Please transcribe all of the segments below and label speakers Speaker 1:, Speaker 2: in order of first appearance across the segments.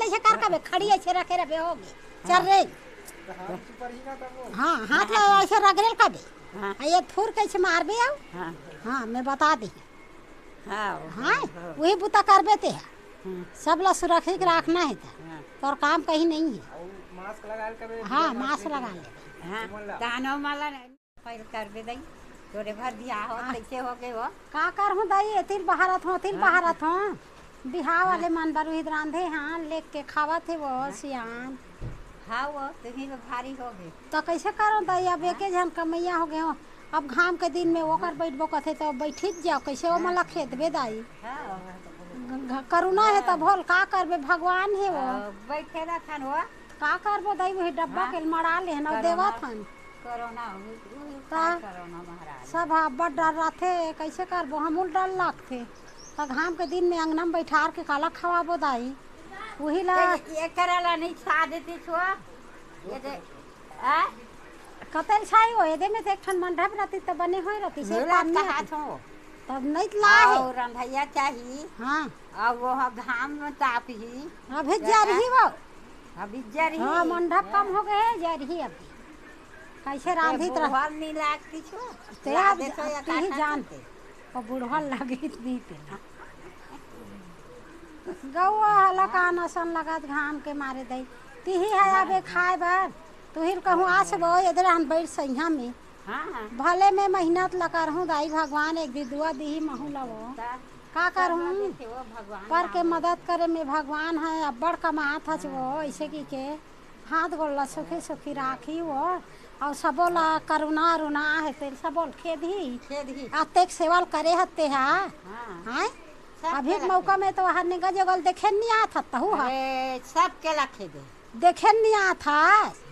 Speaker 1: कैसे कर कबे खड़ी ऐसे रखे रबे होगे चल रे। हाँ हाथ लगा ऐसे रगड़ेल कबे।
Speaker 2: हाँ
Speaker 1: ये थूर कैसे मारबे आओ।
Speaker 2: हाँ
Speaker 1: हाँ मैं बता दी।
Speaker 2: हाँ
Speaker 1: हाँ वही बुता करबे ते सब ला सुरक्षित रखना है तो और काम कहीं नहीं है।
Speaker 3: मास्क लगा के
Speaker 1: हाँ मास्क लगा ले।
Speaker 2: हाँ कानो माला पैर कर बे दई तोरे भर दिया हो कैसे हो गए हो
Speaker 1: का कर हूँ दाई एतिल बहारत हूँ बिहार वाले मन बरुहित रांधे हाँ लेक के खावा थे वो सियान।
Speaker 2: हाँ वो तुम्हें भारी हो गए
Speaker 1: तो कैसे करो दाई अब एक जन कमैया हो गए हो अब घाम के दिन में ओकर बैठबो कथे तो बैठी जाओ कैसे वो मला खेत बे दाई करुणा है तो भोल का करबे भगवान है वो
Speaker 2: बैठे रखन हो
Speaker 1: का करबो दाई वही डब्बा के मड़ा ले न देवा थन
Speaker 2: कोरोना कोरोना महाराज
Speaker 1: सब बड़ डर रहते कैसे करबो हम डर लगते तो घाम के दिन में अंगना में बैठार के काला खवाबो दाई वही ला
Speaker 2: ये करला नहीं छा देती छुआ ये दे आ
Speaker 1: कतल छाई हो एदे में एक ठन मंडप रहती तो बने होई रहती से काम
Speaker 2: का हाथ हो
Speaker 1: तब नहीं ला है
Speaker 2: और रंधैया चाहिए
Speaker 1: हां
Speaker 2: और वो घाम में ताप ही
Speaker 1: अभी जा रही वो
Speaker 2: अभी जा रही
Speaker 1: हां मंडप कम हो गए जा रही अभी कैसे रांधी तरह
Speaker 2: बुढ़वा नहीं लागती छो
Speaker 1: ते अब ही जानते और बुढ़वा लगी नहीं ते गौआ हला का नसन लगत घाम के मारे दई तिही है अबे खाए बार तुहिर कहूँ आसबो इधर हम बैठ सैया में
Speaker 2: हां
Speaker 1: भले में मेहनत लकर हूँ दाई भगवान एक दुआ दी महू लवो का करूँ पर के मदद करे में भगवान है अब्बड़ कमात हच वो ऐसे की के हाथ गोला सुखी सुखी राखी वो और सबो ला करुणा रुना है तेल सबोल खेदी अतेक सेवल करे हते हैं हैं अभी मौका में तो हर निगा जगल देखे नहीं आता था
Speaker 2: अरे सब के रखे दे
Speaker 1: देखे नहीं आता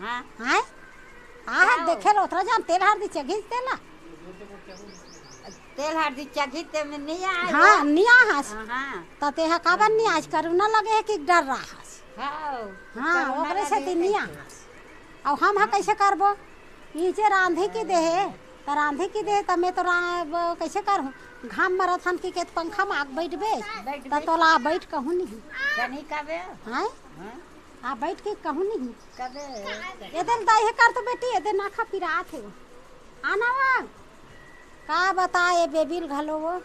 Speaker 2: हां
Speaker 1: हैं आ देखे लो उतरा जान तेल हर दी चघी तेला
Speaker 2: तेल हर दी चघी ते में नहीं आए
Speaker 1: हां नहीं आ
Speaker 2: हां
Speaker 1: तो ते हा काबन नहीं आज करुणा लगे है कि डर रहा हां ओकरे से ती नहीं आ और हम हा कैसे करबो नीचे रांधी की दे त रांधी की दे त मैं तो कैसे करूं घाम मरत हम की के पंखा में आग बैठबे त तोला बैठ कहूं नहीं
Speaker 2: कनी कबे
Speaker 1: हैं आ बैठ के कहूं नहीं
Speaker 2: कबे
Speaker 1: एदन दाई कर तो बेटी एदन ना खा पिरात है आना वा का बताए बेबिल घलो वो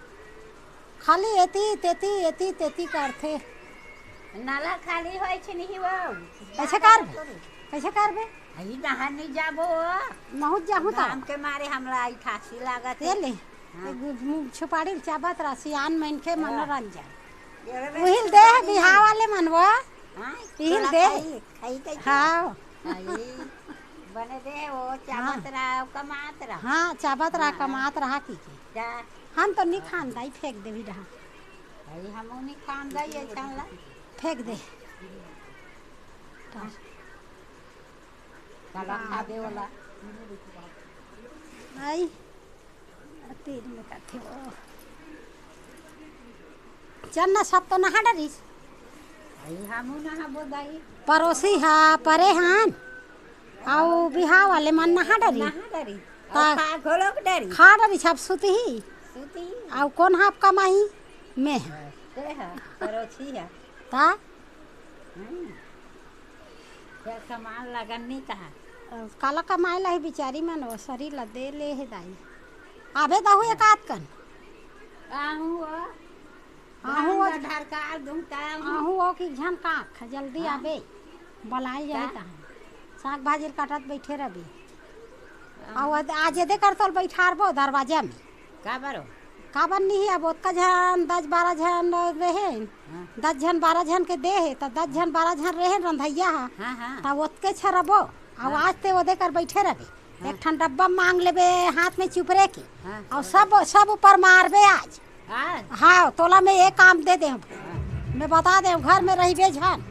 Speaker 1: खाली एती करथे
Speaker 2: नाला खाली होय छ नहीं वो
Speaker 1: कैसे करबे
Speaker 2: आई नहा नहीं जाबो
Speaker 1: बहुत जाहू त
Speaker 2: हम के मारे हमरा आई ठासी लागत
Speaker 1: ये ले छुपाड़ी चाबत राशि आन मन के मनोरंजन उहिल दे बिहार वाले मनवा हिल दे
Speaker 2: खाई खाई
Speaker 1: हां
Speaker 2: बने दे वो चाबत रहा कमात रहा
Speaker 1: हां चाबत रहा कमात रहा की
Speaker 2: क्या
Speaker 1: हम तो नहीं खान दाई फेंक देवी रहा
Speaker 2: भाई हम नहीं खान दाई ऐसा ला
Speaker 1: फेंक दे
Speaker 2: काला खा दे वाला
Speaker 1: आई तीर में काथे वो चन्ना सब तो नहा डरिस
Speaker 2: भाई हम नहा बोदाई
Speaker 1: पड़ोसी हा परे हान आओ बिहार वाले मन नहा डरी
Speaker 2: खा घोड़ो के डरी
Speaker 1: खा डरी सब सुती आओ कौन हाफ कमाई में
Speaker 2: ते है पड़ोसी है
Speaker 1: ता
Speaker 2: क्या सामान लगन नहीं कहा
Speaker 1: काला कमाए ला बिचारी मन वो शरीर ला दे ले है दाई आबे दाहू एक आध कन आहू
Speaker 2: ढार का दूंता
Speaker 1: आहू ओ की झन का जल्दी आबे बलाई जाए ता साग भाजी काटत बैठे रबी और आज दे कर तोल बैठारबो दरवाजा में
Speaker 2: का बारो
Speaker 1: का बन नहीं अब ओतका झन 10-12 झन रहे 10 झन 12 झन के दे है तो 10 झन 12 झन रहे रंधैया
Speaker 2: हां हां
Speaker 1: तब ओतके छरबो और आज ते वो दे कर बैठे रबे एक ठन डब्बा मांग लेबे हाथ में चुपरे की और सब ऊपर मारबे आज हाँ तोला में एक काम दे दे मैं बता दे घर में रही झन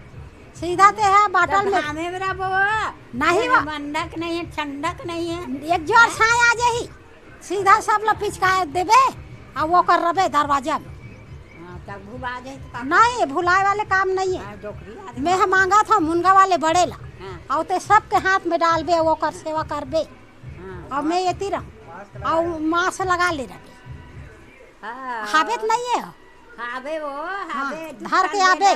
Speaker 1: सीधा ते है बाटल में
Speaker 2: हमें मेरा वो
Speaker 1: नहीं वो
Speaker 2: मंडक नहीं है ठंडक नहीं है
Speaker 1: एक जोर छाया आ जाही सीधा सब ला पिचका देबे और वो कर रबे दरवाजा में
Speaker 2: तब भुला जाए तो
Speaker 1: नहीं भुलाए वाले काम नहीं है मैं मांगा था मुनगा वाले बड़े ला और ते सबके हाथ में डालबे वो कर सेवा करबे और मैं ये रह और मांस लगा ले रबे हाबेत नहीं है
Speaker 2: हाबे वो हाबे
Speaker 1: धर के आबे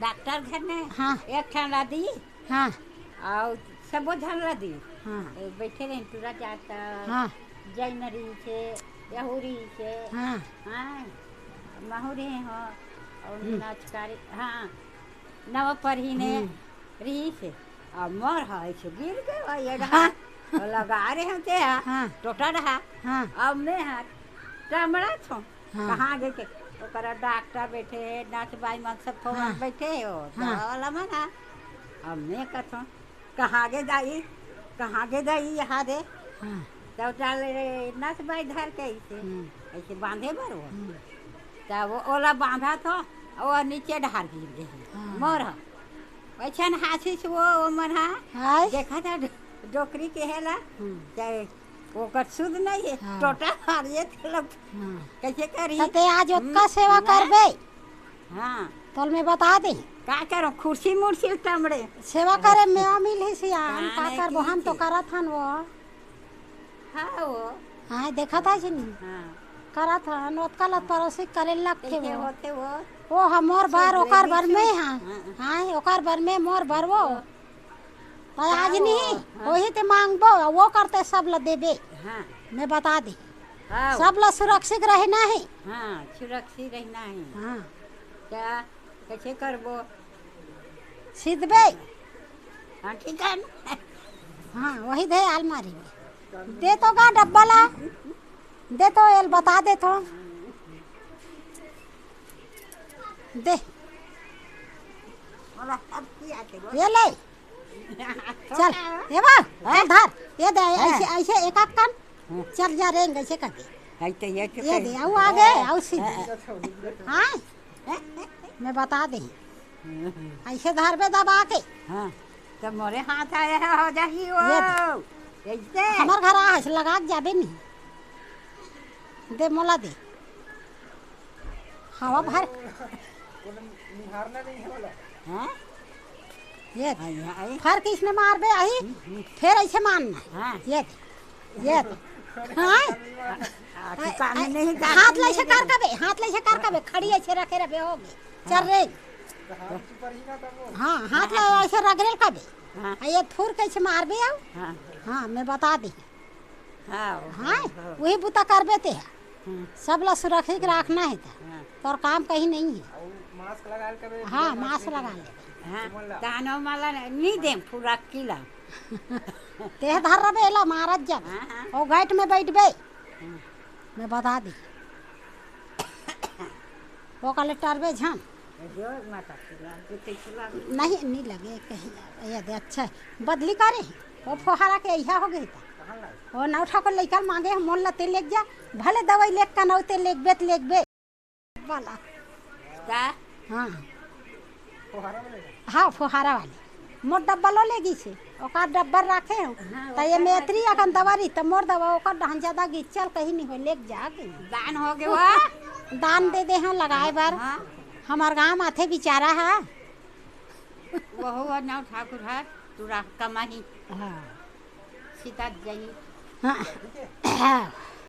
Speaker 2: डॉक्टर घर ने
Speaker 1: हाँ
Speaker 2: एक ठंडा दी
Speaker 1: हाँ
Speaker 2: और सबो झलरा दी
Speaker 1: हाँ
Speaker 2: बैठे रहे पूरा जाता
Speaker 1: हाँ
Speaker 2: जैनरी से यहूरी से
Speaker 1: हाँ
Speaker 2: हाँ महुरे हो और नाचकारी हाँ नव पर ही ने रही से और मोर है से गिर गए ये रहा और लगा रहे हम ते
Speaker 1: हाँ
Speaker 2: टोटा रहा
Speaker 1: हाँ
Speaker 2: अब मैं हाथ टमड़ा छो
Speaker 1: हाँ।
Speaker 2: कहाँ गए के ओकरा डॉक्टर बैठे नाच बाई मन सब फोन
Speaker 1: हाँ।
Speaker 2: बैठे हो
Speaker 1: हाँ।
Speaker 2: वाला मना अब मैं कथो कहाँ गे दाई यहाँ दे
Speaker 1: हाँ
Speaker 2: तब डाल नाच बाई धर के ऐसे बांधे बर वो तब वो ओला बांधा तो वो नीचे ढार गिर गए मोर वैसे हाथी से वो मन
Speaker 1: हाय
Speaker 2: देखा था डोकरी के हेला चाहे वो कर शुद्ध नहीं है
Speaker 1: हाँ।
Speaker 2: टोटा हारिए थे लोग
Speaker 1: हाँ
Speaker 2: कैसे करी
Speaker 1: ते आज ओका सेवा करबे
Speaker 2: हाँ
Speaker 1: तोल में बता दे
Speaker 2: का करो खुर्सी मुर्सी टमड़े
Speaker 1: सेवा करे में मिल ही सियान का
Speaker 2: हाँ,
Speaker 1: कर वो हम तो करत हन वो
Speaker 2: हाँ वो
Speaker 1: हाँ देखा था जी
Speaker 2: हाँ
Speaker 1: करत हन ओतका लत परोसी करे लगते
Speaker 2: कैसे
Speaker 1: वो
Speaker 2: होते वो
Speaker 1: ओ हमर बार ओकर बर में हाँ
Speaker 2: हाँ।
Speaker 1: हाँ ओकर बर में मोर बर वो तो आज
Speaker 2: हाँ,
Speaker 1: नहीं
Speaker 2: हाँ।
Speaker 1: वही ते मांगबो वो करते सब ल देबे
Speaker 2: हाँ
Speaker 1: मैं बता दी
Speaker 2: हाँ
Speaker 1: सब ल सुरक्षित रहे नहीं
Speaker 2: हाँ सुरक्षित रहना है
Speaker 1: हाँ
Speaker 2: क्या कैसे करबो
Speaker 1: सीधबे
Speaker 2: हाँ ठीक है
Speaker 1: हाँ वही दे अलमारी में दे तो गा डब्बा ला दे तो एल बता दे तो दे
Speaker 2: अब किया के
Speaker 1: ये ले चल ये बा चल धर ये दे ऐसे ऐसे एक एक कन चल जा रेंग ऐसे करके
Speaker 2: तो
Speaker 1: ये दे आओ आगे आओ सीधे हाँ मैं बता दे ऐसे धर पे दबा के
Speaker 2: हाँ तो मोरे हाथ आया है हो जाही वो
Speaker 1: ये
Speaker 2: ऐसे
Speaker 1: हमार घर आ है लगा के जाबे नहीं दे मोला दे हवा भर
Speaker 2: हाँ
Speaker 1: ये
Speaker 2: आई
Speaker 1: फर किसने मार बे आई फिर ऐसे मारना
Speaker 2: हाँ
Speaker 1: ये हाँ
Speaker 2: नहीं
Speaker 1: हाथ ले से कर कबे हाथ ले से कर कबे खड़ी ऐसे रखे रबे होगे चल रे हाँ हाथ ले ऐसे रगड़े कबे
Speaker 2: हाँ
Speaker 1: ये फूर कैसे मार बे आओ
Speaker 2: हाँ
Speaker 1: हाँ मैं बता दी
Speaker 2: हाँ
Speaker 1: हाँ वही बुता करबे ते
Speaker 2: हाँ
Speaker 1: सब ला सुरक्षित रखना है
Speaker 2: हाँ
Speaker 1: तोर काम कहीं नहीं है
Speaker 3: मास्क लगा के
Speaker 1: हाँ मास्क लगा ले
Speaker 2: हाँ तानो माला नहीं दे पूरा किला
Speaker 1: ते धर रबे ला मारत जब
Speaker 2: हाँ हाँ
Speaker 1: ओ गेट में बैठबे मैं बता दी वो कलेक्टर बे झन
Speaker 2: जो माता किला जूते किला
Speaker 1: नहीं नहीं लगे कहीं ये दे अच्छा है। बदली करे वो फोहारा के यहाँ हो गई था वो नौठा को लेकर मांगे हम मोल लते लेक जा भले दवाई लेक का नौते लेक बे वाला
Speaker 2: का
Speaker 1: हाँ हाँ फुहारा वाली मोर डब्बा लो लेगी से ओकर डब्बा रखे हो तो ये मेत्री अखन दवारी तो मोर दवा ओकर ढहन ज्यादा गिचल कहीं नहीं हो लेक जा के
Speaker 2: दान हो गए वो
Speaker 1: दान दे दे हम लगाए बार
Speaker 2: हाँ
Speaker 1: हमार गांव माथे बिचारा है
Speaker 2: वो हुआ नाव ठाकुर है तुरा कमाही
Speaker 1: हाँ
Speaker 2: सीता जाई
Speaker 1: हाँ